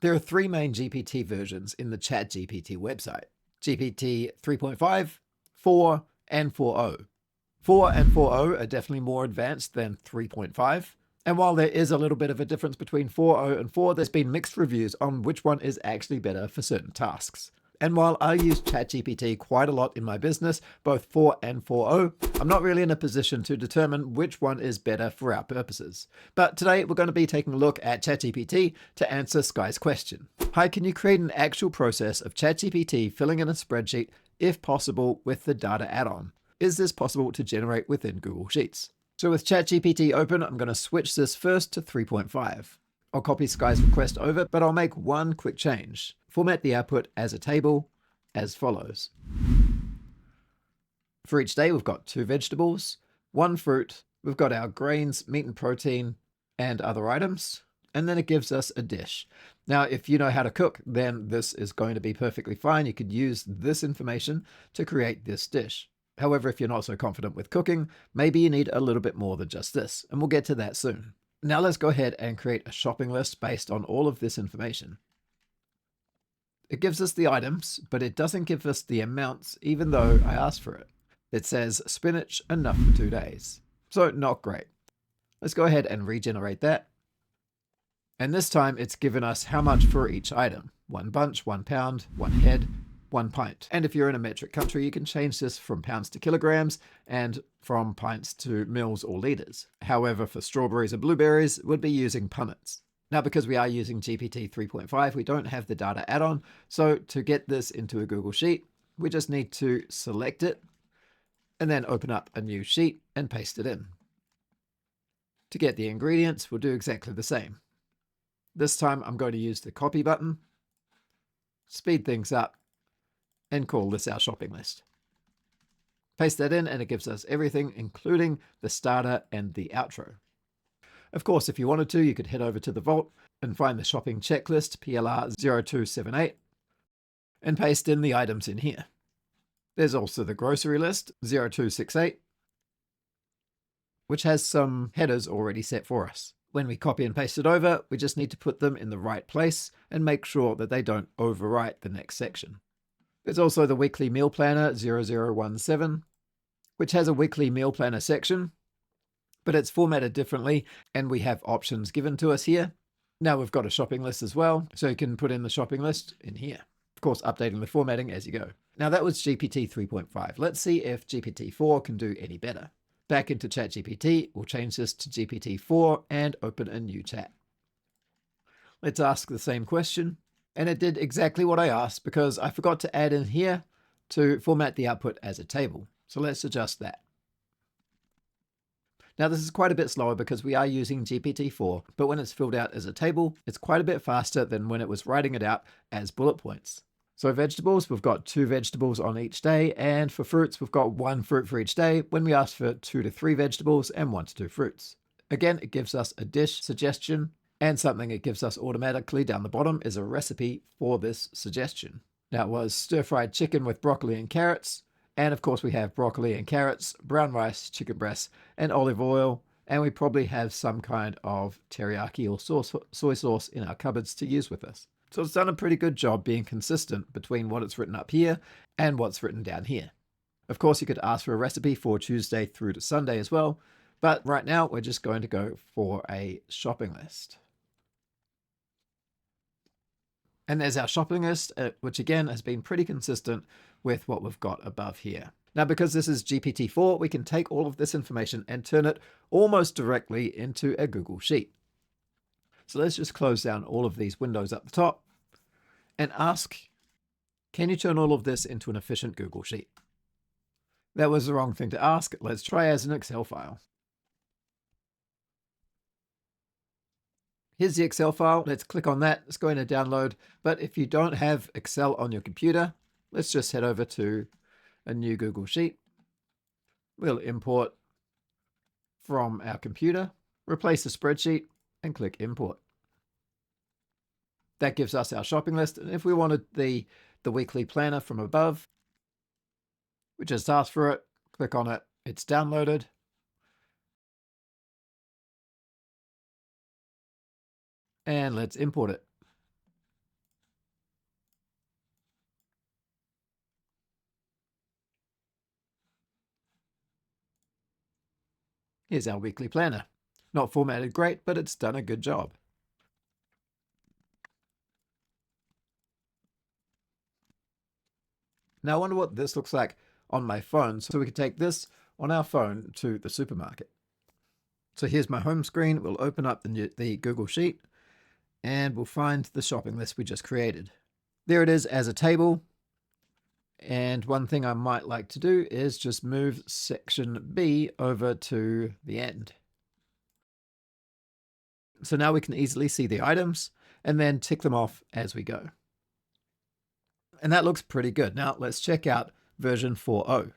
There are three main GPT versions in the ChatGPT website: GPT 3.5, 4, and 4.0. 4 and 4.0 are definitely more advanced than 3.5. And while there is a little bit of a difference between 4.0 and 4, there's been mixed reviews on which one is actually better for certain tasks. And while I use ChatGPT quite a lot in my business, both 4 and 4.0, I'm not really in a position to determine which one is better for our purposes. But today we're going to be taking a look at ChatGPT to answer Sky's question. Hi, can you create an actual process of ChatGPT filling in a spreadsheet, if possible, with the data add-on? Is this possible to generate within Google Sheets? So with ChatGPT open, I'm going to switch this first to 3.5. I'll copy Sky's request over, but I'll make one quick change. Format the output as a table as follows. For each day, we've got 2 vegetables, 1 fruit, we've got our grains, meat and protein, and other items, and then it gives us a dish. Now, if you know how to cook, then this is going to be perfectly fine. You could use this information to create this dish. However, if you're not so confident with cooking, maybe you need a little bit more than just this, and we'll get to that soon. Now let's go ahead and create a shopping list based on all of this information. It gives us the items, but it doesn't give us the amounts, even though I asked for it. It says spinach enough for 2 days. So not great. Let's go ahead and regenerate that. And this time it's given us how much for each item. 1 bunch, 1 pound, 1 head, 1 pint. And if you're in a metric country, you can change this from pounds to kilograms and from pints to mils or liters. However, for strawberries and blueberries, we'd be using punnets. Now, because we are using GPT 3.5, we don't have the data add-on. So to get this into a Google Sheet, we just need to select it and then open up a new sheet and paste it in. To get the ingredients, we'll do exactly the same. This time I'm going to use the copy button, speed things up, and call this our shopping list. Paste that in and it gives us everything, including the starter and the outro. Of course, if you wanted to, you could head over to the vault and find the shopping checklist PLR 0278 and paste in the items in here. There's also the grocery list 0268, which has some headers already set for us. When we copy and paste it over, we just need to put them in the right place and make sure that they don't overwrite the next section. There's also the weekly meal planner 0017, which has a weekly meal planner section, but it's formatted differently and we have options given to us here. Now we've got a shopping list as well, so you can put in the shopping list in here. Of course, updating the formatting as you go. Now that was GPT 3.5. Let's see if GPT-4 can do any better. Back into ChatGPT, we'll change this to GPT-4 and open a new chat. Let's ask the same question. And it did exactly what I asked because I forgot to add in here to format the output as a table. So let's adjust that. Now this is quite a bit slower because we are using GPT-4, but when it's filled out as a table, it's quite a bit faster than when it was writing it out as bullet points. So vegetables, we've got 2 vegetables on each day, and for fruits, we've got 1 fruit for each day when we asked for 2 to 3 vegetables and 1 to 2 fruits. Again, it gives us a dish suggestion, and something it gives us automatically down the bottom is a recipe for this suggestion. Now it was stir-fried chicken with broccoli and carrots, and of course we have broccoli and carrots, brown rice, chicken breast, and olive oil, and we probably have some kind of teriyaki or soy sauce in our cupboards to use with us. So it's done a pretty good job being consistent between what it's written up here and what's written down here. Of course, you could ask for a recipe for Tuesday through to Sunday as well, but right now we're just going to go for a shopping list. And there's our shopping list, which again has been pretty consistent with what we've got above here. Now, because this is GPT-4, we can take all of this information and turn it almost directly into a Google Sheet. So let's just close down all of these windows up the top and ask, can you turn all of this into an efficient Google Sheet? That was the wrong thing to ask. Let's try as an Excel file. Here's the Excel file. Let's click on that. It's going to download. But if you don't have Excel on your computer, let's just head over to a new Google Sheet. We'll import from our computer, replace the spreadsheet, and click import. That gives us our shopping list. And if we wanted the weekly planner from above, we just ask for it, click on it, it's downloaded. And let's import it. Here's our weekly planner. Not formatted great, but it's done a good job. Now I wonder what this looks like on my phone. So we can take this on our phone to the supermarket. So here's my home screen. We'll open up the Google Sheet and we'll find the shopping list we just created. There it is as a table. And one thing I might like to do is just move section B over to the end. So now we can easily see the items and then tick them off as we go. And that looks pretty good. Now let's check out version 4.0.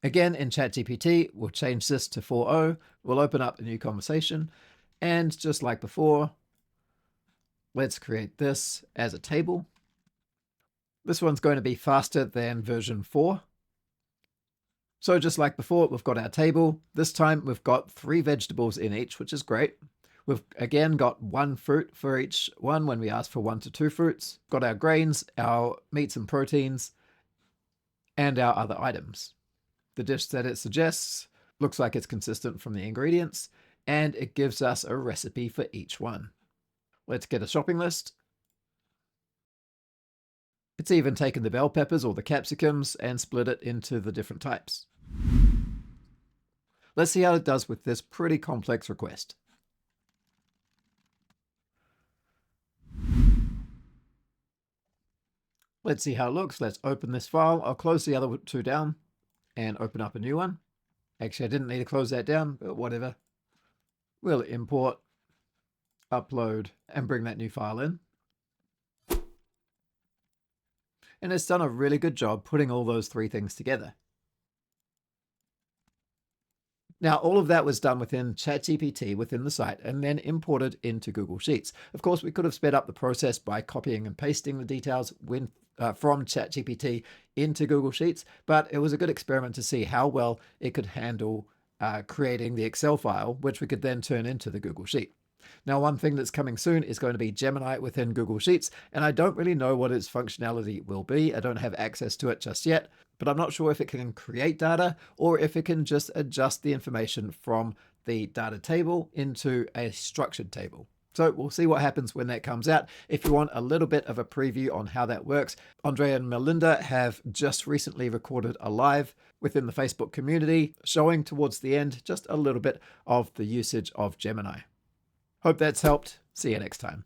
Again, in ChatGPT, we'll change this to 4.0. We'll open up a new conversation. And just like before, let's create this as a table. This one's going to be faster than version 4. So just like before, we've got our table. This time we've got 3 vegetables in each, which is great. We've again got 1 fruit for each one when we ask for 1 to 2 fruits. Got our grains, our meats and proteins, and our other items. The dish that it suggests looks like it's consistent from the ingredients, and it gives us a recipe for each one. Let's get a shopping list. It's even taken the bell peppers or the capsicums and split it into the different types. Let's see how it does with this pretty complex request. Let's see how it looks. Let's open this file. I'll close the other 2 down and open up a new one. Actually, I didn't need to close that down, but whatever. We'll import, upload, and bring that new file in. And it's done a really good job putting all those 3 things together. Now, all of that was done within ChatGPT within the site and then imported into Google Sheets. Of course, we could have sped up the process by copying and pasting the details from ChatGPT into Google Sheets, but it was a good experiment to see how well it could handle creating the Excel file, which we could then turn into the Google Sheet. Now, one thing that's coming soon is going to be Gemini within Google Sheets, and I don't really know what its functionality will be. I don't have access to it just yet, but I'm not sure if it can create data or if it can just adjust the information from the data table into a structured table. So we'll see what happens when that comes out. If you want a little bit of a preview on how that works, Andrea and Melinda have just recently recorded a live within the Facebook community, showing towards the end just a little bit of the usage of Gemini. Hope that's helped. See you next time.